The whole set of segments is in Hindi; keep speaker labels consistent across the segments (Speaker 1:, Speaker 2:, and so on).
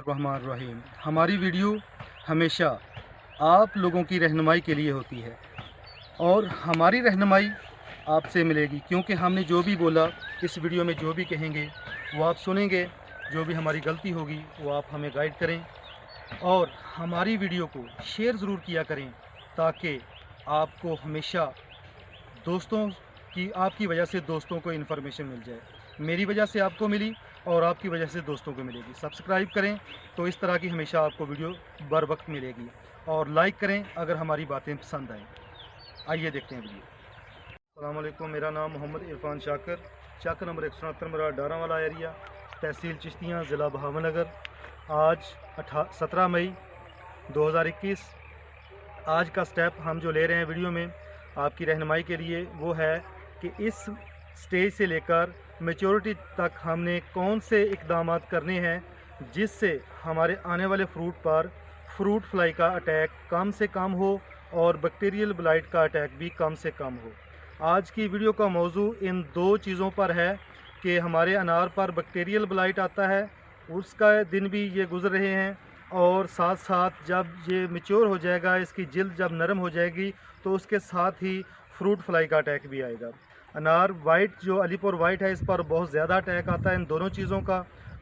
Speaker 1: बिस्मिल्लाहिर्रहमानिर्रहीम। हमारी वीडियो हमेशा आप लोगों की रहनुमाई के लिए होती है और हमारी रहनुमाई आपसे मिलेगी, क्योंकि हमने जो भी बोला इस वीडियो में, जो भी कहेंगे वो आप सुनेंगे। जो भी हमारी गलती होगी वो आप हमें गाइड करें और हमारी वीडियो को शेयर ज़रूर किया करें, ताकि आपको हमेशा दोस्तों की, आपकी वजह से दोस्तों को इन्फॉर्मेशन मिल जाए। मेरी वजह से आपको मिली और आपकी वजह से दोस्तों को मिलेगी। सब्सक्राइब करें तो इस तरह की हमेशा आपको वीडियो बर वक्त मिलेगी, और लाइक करें अगर हमारी बातें पसंद आएँ। आइए देखते हैं वीडियो। अस्सलाम वालेकुम, मेरा नाम मोहम्मद इरफान शाकर, चक नंबर 169 मेरा डारा वाला एरिया, तहसील चिश्तियाँ, ज़िला बहावनगर। आज 17 मई 2021। आज का स्टेप हम जो ले रहे हैं वीडियो में आपकी रहनुमाई के लिए, वो है कि इस स्टेज से लेकर मैच्योरिटी तक हमने कौन से इक़दाम करने हैं जिससे हमारे आने वाले फ्रूट पर फ्रूट फ्लाई का अटैक कम से कम हो और बैक्टीरियल ब्लाइट का अटैक भी कम से कम हो। आज की वीडियो का मौजू इन दो चीज़ों पर है कि हमारे अनार पर बैक्टीरियल ब्लाइट आता है, उसका दिन भी ये गुजर रहे हैं, और साथ साथ जब ये मैच्योर हो जाएगा, इसकी जिल्द जब नरम हो जाएगी, तो उसके साथ ही फ्रूट फ्लाई का अटैक भी आएगा। अनार वाइट, जो अलीपुर वाइट है, इस पर बहुत ज़्यादा अटैक आता है इन दोनों चीज़ों का।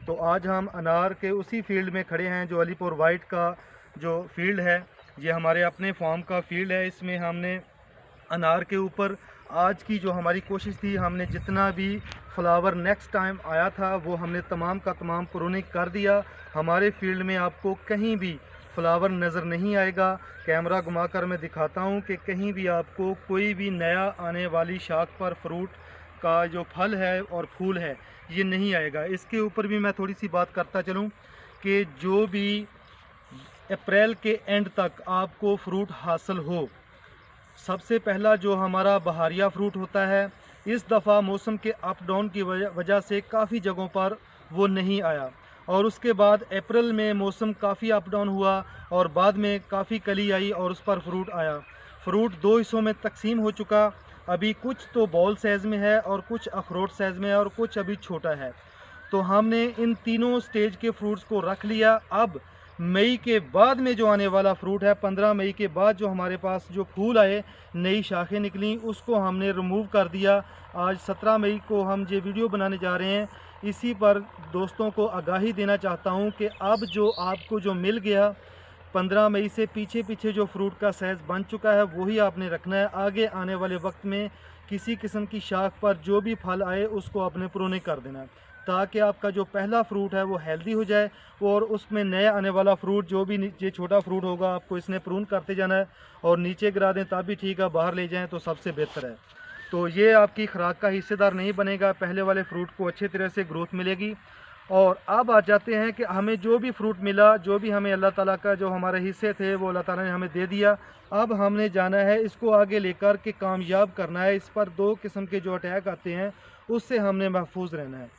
Speaker 1: तो आज हम अनार के उसी फील्ड में खड़े हैं जो अलीपुर वाइट का जो फील्ड है, ये हमारे अपने फार्म का फील्ड है। इसमें हमने अनार के ऊपर आज की जो हमारी कोशिश थी, हमने जितना भी फ्लावर नेक्स्ट टाइम आया था वो हमने तमाम का तमाम प्रूनिंग कर दिया। हमारे फील्ड में आपको कहीं भी फ्लावर नज़र नहीं आएगा। कैमरा घुमाकर मैं दिखाता हूँ कि कहीं भी आपको कोई भी नया आने वाली शाख पर फ्रूट का जो फल है और फूल है ये नहीं आएगा। इसके ऊपर भी मैं थोड़ी सी बात करता चलूँ कि जो भी अप्रैल के एंड तक आपको फ्रूट हासिल हो, सबसे पहला जो हमारा बहारिया फ्रूट होता है, इस दफ़ा मौसम के अप डाउन की वजह से काफ़ी जगहों पर वो नहीं आया, और उसके बाद अप्रैल में मौसम काफ़ी अप डाउन हुआ और बाद में काफ़ी कली आई और उस पर फ्रूट आया। फ्रूट दो हिस्सों में तकसीम हो चुका, अभी कुछ तो बॉल साइज़ में है और कुछ अखरोट साइज़ में है और कुछ अभी छोटा है। तो हमने इन तीनों स्टेज के फ्रूट्स को रख लिया। अब मई के बाद में जो आने वाला फ्रूट है, 15 मई के बाद जो हमारे पास जो फूल आए, नई शाखें निकली, उसको हमने रिमूव कर दिया। आज 17 मई को हम ये वीडियो बनाने जा रहे हैं। इसी पर दोस्तों को आगाही देना चाहता हूं कि अब जो आपको जो मिल गया 15 मई से पीछे पीछे जो फ्रूट का साइज़ बन चुका है वही आपने रखना है। आगे आने वाले वक्त में किसी किस्म की शाख पर जो भी फल आए उसको आपने प्रूनिंग कर देना है, ताकि आपका जो पहला फ्रूट है वो हेल्दी हो जाए, और उसमें नया आने वाला फ्रूट जो भी नीचे छोटा फ्रूट होगा आपको इसने प्रून करते जाना है, और नीचे गिरा दें तब भी ठीक है, बाहर ले जाएं तो सबसे बेहतर है। तो ये आपकी खुराक का हिस्सेदार नहीं बनेगा, पहले वाले फ्रूट को अच्छे तरह से ग्रोथ मिलेगी। और अब आ जाते हैं कि हमें जो भी फ्रूट मिला, जो भी हमें अल्लाह ताला का जो हमारे हिस्से थे वो अल्लाह ताला ने हमें दे दिया। अब हमने जाना है इसको आगे लेकर के कामयाब करना है। इस पर दो किस्म के जो अटैक आते हैं उससे हमने महफूज रहना है।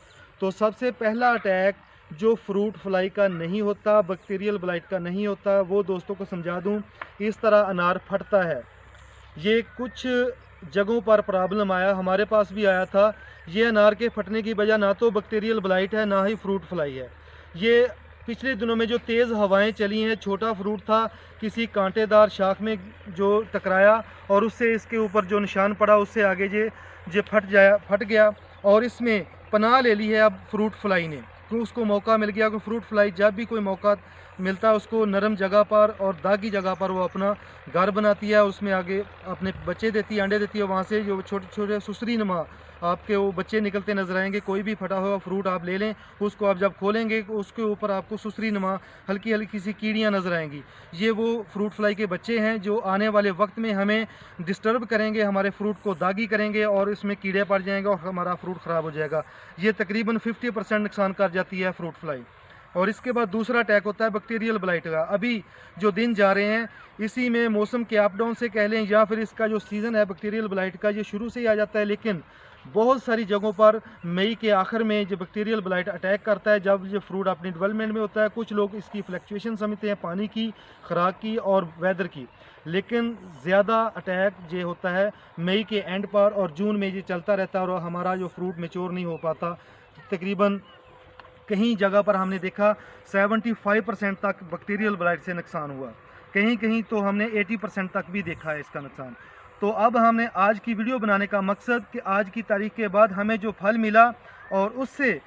Speaker 1: तो सबसे पहला अटैक जो फ्रूट फ्लाई का नहीं होता, बैक्टीरियल ब्लाइट का नहीं होता, वो दोस्तों को समझा दूं। इस तरह अनार फटता है, ये कुछ जगहों पर प्रॉब्लम आया, हमारे पास भी आया था। ये अनार के फटने की वजह ना तो बैक्टीरियल ब्लाइट है ना ही फ्रूट फ्लाई है। ये पिछले दिनों में जो तेज़ हवाएं चली हैं, छोटा फ्रूट था, किसी कांटेदार शाख में जो टकराया और उससे इसके ऊपर जो निशान पड़ा उससे आगे ये फट गया और इसमें पनाह ले ली है अब फ्रूट फ्लाई ने। तो उसको मौका मिल गया कि फ्रूट फ्लाई जब भी कोई मौका मिलता है उसको नरम जगह पर और दागी जगह पर वो अपना घर बनाती है, उसमें आगे अपने बच्चे देती है, अंडे देती है। वहाँ से जो छोटे छोटे सुसरी नुमा आपके वो बच्चे निकलते नजर आएंगे। कोई भी फटा हुआ फ्रूट आप ले लें, उसको आप जब खोलेंगे उसके ऊपर आपको सुसरी नुमा हल्की हल्की सी कीड़ियाँ नजर आएंगी। ये वो फ्रूट फ्लाई के बच्चे हैं जो आने वाले वक्त में हमें डिस्टर्ब करेंगे, हमारे फ्रूट को दागी करेंगे और इसमें कीड़े पड़ जाएंगे और हमारा फ्रूट ख़राब हो जाएगा। ये तकरीबन 50% नुकसान कर जाती है फ्रूट फ्लाई। और इसके बाद दूसरा अटैक होता है बैक्टीरियल ब्लाइट का। अभी जो दिन जा रहे हैं इसी में मौसम के अप डाउन से कह लें या फिर इसका जो सीज़न है बैक्टीरियल ब्लाइट का, ये शुरू से ही आ जाता है, लेकिन बहुत सारी जगहों पर मई के आखिर में जो बैक्टीरियल ब्लाइट अटैक करता है जब ये फ्रूट अपनी डेवलपमेंट में होता है। कुछ लोग इसकी फ्लक्चुएशन समझते हैं पानी की, खुराक की और वेदर की, लेकिन ज़्यादा अटैक ये होता है मई के एंड पर और जून में ये चलता रहता है और हमारा जो फ्रूट मेच्योर नहीं हो पाता। तकरीबन कहीं जगह पर हमने देखा 75% तक बैक्टीरियल ब्लाइट से नुकसान हुआ, कहीं कहीं तो हमने 80% तक भी देखा है इसका नुकसान। तो अब हमने आज की वीडियो बनाने का मकसद कि आज की तारीख के बाद हमें जो फल मिला और उससे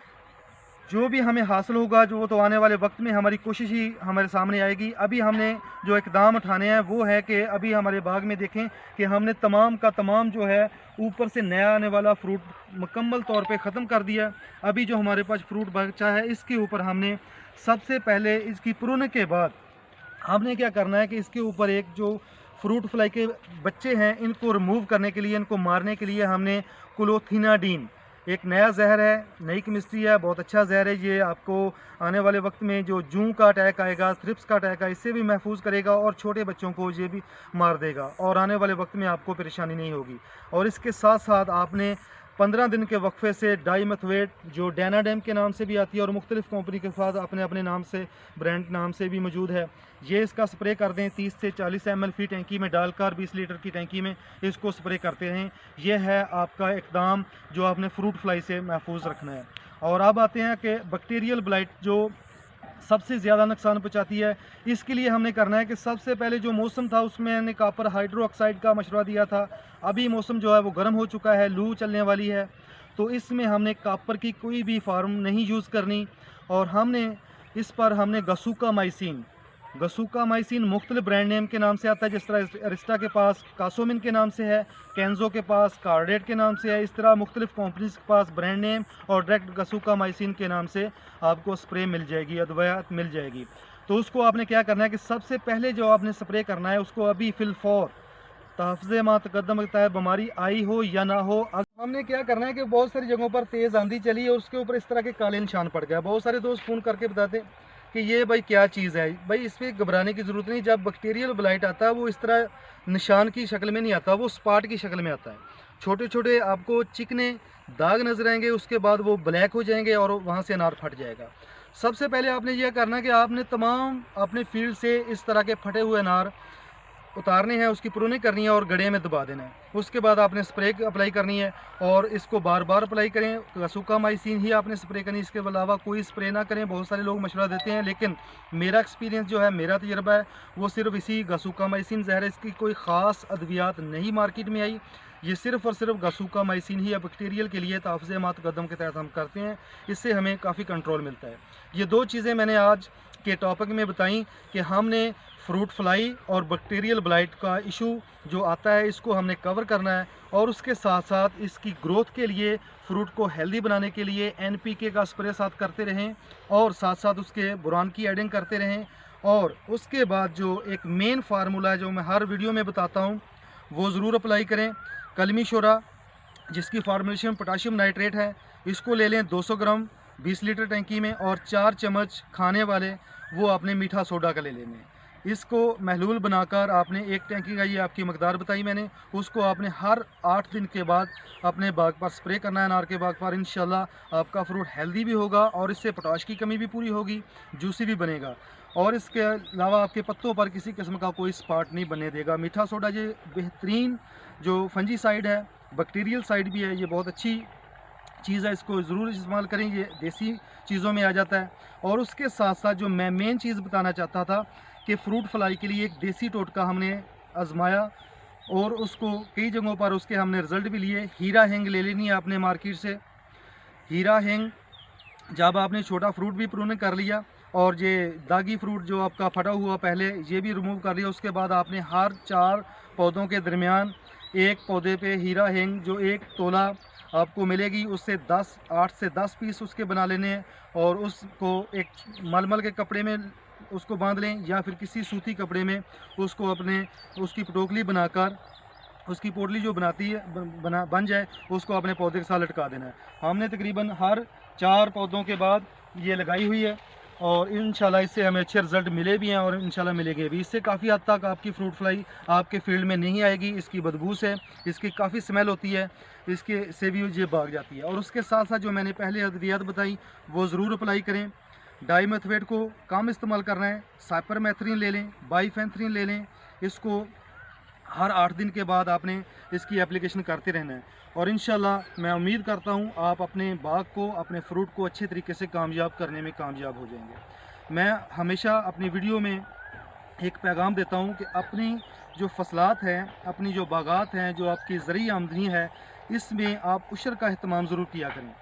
Speaker 1: जो भी हमें हासिल होगा, जो तो आने वाले वक्त में हमारी कोशिश ही हमारे सामने आएगी। अभी हमने जो इकदाम उठाने हैं वो है कि अभी हमारे बाग में देखें कि हमने तमाम का तमाम जो है ऊपर से नया आने वाला फ्रूट मुकम्मल तौर पे ख़त्म कर दिया। अभी जो हमारे पास फ्रूट बचा है इसके ऊपर हमने सबसे पहले इसकी प्रूनिंग के बाद हमने क्या करना है कि इसके ऊपर एक जो फ्रूट फ्लाई के बच्चे हैं इनको रिमूव करने के लिए, इनको मारने के लिए हमने क्लोथिनाडीन, एक नया जहर है, नई केमिस्ट्री है, बहुत अच्छा जहर है। ये आपको आने वाले वक्त में जो जूं का अटैक आएगा, थ्रिप्स का अटैक आएगा, इससे भी महफूज करेगा और छोटे बच्चों को ये भी मार देगा और आने वाले वक्त में आपको परेशानी नहीं होगी। और इसके साथ साथ आपने 15 दिन के वक्फे से डाइमेथोएट जो डेनाडेम के नाम से भी आती है और मुख्तलिफ कंपनी के साथ अपने अपने नाम से, ब्रांड नाम से भी मौजूद है, ये इसका स्प्रे कर दें। 30 से 40 ml फी टैंकी में डालकर 20 लीटर की टैंकी में इसको स्प्रे करते रहें। यह है आपका इकदाम जो आपने फ्रूट फ्लाई से महफूज रखना है। और अब आते हैं कि बैक्टीरियल ब्लाइट जो सबसे ज़्यादा नुकसान पहुँचाती है, इसके लिए हमने करना है कि सबसे पहले जो मौसम था उसमें हमने कॉपर हाइड्रोक्साइड का मशवरा दिया था। अभी मौसम जो है वो गर्म हो चुका है, लू चलने वाली है, तो इसमें हमने कॉपर की कोई भी फार्म नहीं यूज़ करनी। और हमने इस पर हमने गसूकामाइसिन मुख्तलिफ ब्रांड नेम के नाम से आता है, जिस तरह अरिस्टा के पास कासोमिन के नाम से है, कैंजो के पास कार्डेट के नाम से है, इस तरह मुख्तलिफ कंपनीज के पास ब्रांड नेम और डायरेक्ट गसूकामाइसिन के नाम से आपको स्प्रे मिल जाएगी, अदवायात मिल जाएगी। तो उसको आपने क्या करना है कि सबसे पहले जो आपने स्प्रे करना है उसको अभी फिलफौर तहफ़्ज़े मा तक़द्दम लगता है, बीमारी आई हो या ना हो। हमने क्या करना है कि बहुत सारी जगहों पर तेज़ आंधी चली और उसके ऊपर इस तरह के काले निशान पड़ गया। बहुत सारे दोस्त फ़ोन करके बताते कि ये भाई क्या चीज़ है। भाई इस पर घबराने की ज़रूरत नहीं। जब बैक्टीरियल ब्लाइट आता है वो इस तरह निशान की शक्ल में नहीं आता, वो स्पॉट की शक्ल में आता है। छोटे छोटे आपको चिकने दाग नजर आएंगे, उसके बाद वो ब्लैक हो जाएंगे और वहाँ से अनार फट जाएगा। सबसे पहले आपने यह करना है कि आपने तमाम अपने फील्ड से इस तरह के फटे हुए अनार उतारने हैं, उसकी प्रूनिंग करनी है और गड्ढे में दबा देना है। उसके बाद आपने स्प्रे अप्लाई करनी है और इसको बार बार अप्लाई करें। गसूकामाइसिन ही आपने स्प्रे करनी, इसके अलावा कोई स्प्रे ना करें। बहुत सारे लोग मशवरा देते हैं, लेकिन मेरा एक्सपीरियंस जो है, मेरा तजर्बा है वो सिर्फ इसी गसूकामाइसिन जहर है। इसकी कोई ख़ास अद्वियात नहीं मार्केट में आई, ये सिर्फ़ और सिर्फ गसूकामाइसिन ही है बैक्टीरियल के लिए तहफ़्ज़े मा तक़द्दम के तहत हम करते हैं। इससे हमें काफ़ी कंट्रोल मिलता है। ये दो चीज़ें मैंने आज के टॉपिक में बताई कि हमने फ्रूट फ्लाई और बैक्टीरियल ब्लाइट का इशू जो आता है इसको हमने कवर करना है और उसके साथ साथ इसकी ग्रोथ के लिए, फ्रूट को हेल्दी बनाने के लिए NPK का स्प्रे साथ करते रहें और साथ साथ उसके बोरान की एडिंग करते रहें। और उसके बाद जो एक मेन फार्मूला है जो मैं हर वीडियो में बताता हूँ वो ज़रूर अप्लाई करें। कलमी शोरा जिसकी फार्मुलेशन पोटाशियम नाइट्रेट है, इसको ले लें 200 ग्राम 20 लीटर टैंकी में और 4 चम्मच खाने वाले वो आपने मीठा सोडा का ले लेने। इसको महलूल बनाकर आपने एक टैंकी का, ये आपकी मकदार बताई मैंने, उसको आपने हर 8 दिन के बाद अपने बाग पर स्प्रे करना है, अनार के बाग पर। इंशाल्लाह आपका फ्रूट हेल्दी भी होगा और इससे पोटाश की कमी भी पूरी होगी, जूसी भी बनेगा और इसके अलावा आपके पत्तों पर किसी किस्म का कोई स्पॉट नहीं बनने देगा। मीठा सोडा ये बेहतरीन जो फंजी साइड है, बैक्टीरियल साइड भी है, ये बहुत अच्छी चीज़ है, इसको ज़रूर इस्तेमाल करें, ये देसी चीज़ों में आ जाता है। और उसके साथ साथ जो मैं मेन चीज़ बताना चाहता था कि फ्रूट फ्लाई के लिए एक देसी टोटका हमने आजमाया और उसको कई जगहों पर उसके हमने रिज़ल्ट भी लिए। हीरा हेंग ले लेनी है आपने मार्केट से। हीरा हेंग जब आपने छोटा फ्रूट भी प्रूनिंग कर लिया और ये दागी फ्रूट जो आपका फटा हुआ पहले ये भी रिमूव कर लिया, उसके बाद आपने हर 4 पौधों के दरमियान एक पौधे पे हीरा हेंग जो 1 तोला आपको मिलेगी, उससे 8 से 10 पीस उसके बना लेने हैं और उसको एक मलमल के कपड़े में उसको बांध लें या फिर किसी सूती कपड़े में उसको अपने उसकी पटोकली बनाकर, उसकी पोटली जो बनाती है बन जाए, उसको अपने पौधे के साथ लटका देना है। हमने तकरीबन हर 4 पौधों के बाद ये लगाई हुई है और इंशाल्लाह इससे हमें अच्छे रिज़ल्ट मिले भी हैं और इंशाल्लाह मिलेंगे भी। इससे काफ़ी हद तक आपकी फ्रूट फ्लाई आपके फील्ड में नहीं आएगी। इसकी बदबू से इसकी काफ़ी स्मेल होती है, इसके से भी ये भाग जाती है। और उसके साथ साथ जो मैंने पहले अद्वियात बताई वो ज़रूर अप्लाई करें। डाइमेथोएट को कम इस्तेमाल करना है, साइपरमेथ्रिन ले लें, बाइफेंथ्रिन ले लें, इसको हर 8 दिन के बाद आपने इसकी एप्लीकेशन करते रहना है। और इंशाल्लाह मैं उम्मीद करता हूँ आप अपने बाग को, अपने फ्रूट को अच्छे तरीके से कामयाब करने में कामयाब हो जाएंगे। मैं हमेशा अपनी वीडियो में एक पैगाम देता हूँ कि अपनी जो फसलात हैं, अपनी जो बागात हैं, जो आपकी ज़रूरी आमदनी है, इसमें आप उशर का अहतमाम ज़रूर किया करें।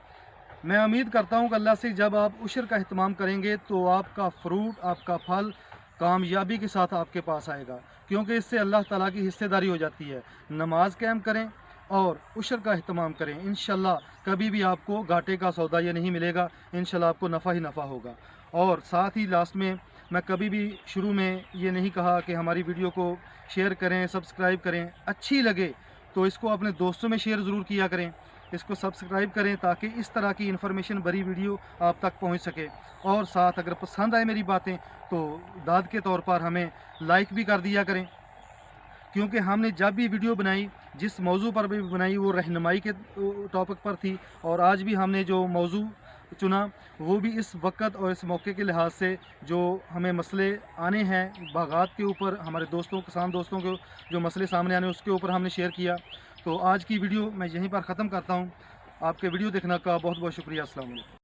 Speaker 1: मैं उम्मीद करता हूँ कि अल्लाह से जब आप उशर का अहतमाम करेंगे तो आपका फ्रूट, आपका फल कामयाबी के साथ आपके पास आएगा, क्योंकि इससे अल्लाह ताला की हिस्सेदारी हो जाती है। नमाज कायम करें और उशर का अहतमाम करें, इंशाल्लाह कभी भी आपको घाटे का सौदा ये नहीं मिलेगा, इंशाल्लाह आपको नफ़ा ही नफ़ा होगा। और साथ ही लास्ट में मैं कभी भी शुरू में ये नहीं कहा कि हमारी वीडियो को शेयर करें, सब्सक्राइब करें। अच्छी लगे तो इसको अपने दोस्तों में शेयर ज़रूर किया करें, इसको सब्सक्राइब करें ताकि इस तरह की इन्फॉर्मेशन भरी वीडियो आप तक पहुंच सके। और साथ अगर पसंद आए मेरी बातें तो दाद के तौर पर हमें लाइक भी कर दिया करें, क्योंकि हमने जब भी वीडियो बनाई, जिस मौजू पर भी बनाई, वो रहनुमाई के टॉपिक पर थी। और आज भी हमने जो मौजू चुना वो भी इस वक्त और इस मौके के लिहाज से जो हमें मसले आने हैं बागात के ऊपर, हमारे दोस्तों, किसान दोस्तों को जो मसले सामने आने उसके ऊपर हमने शेयर किया। तो आज की वीडियो मैं यहीं पर ख़त्म करता हूँ। आपके वीडियो देखने का बहुत बहुत शुक्रिया। अस्सलाम वालेकुम।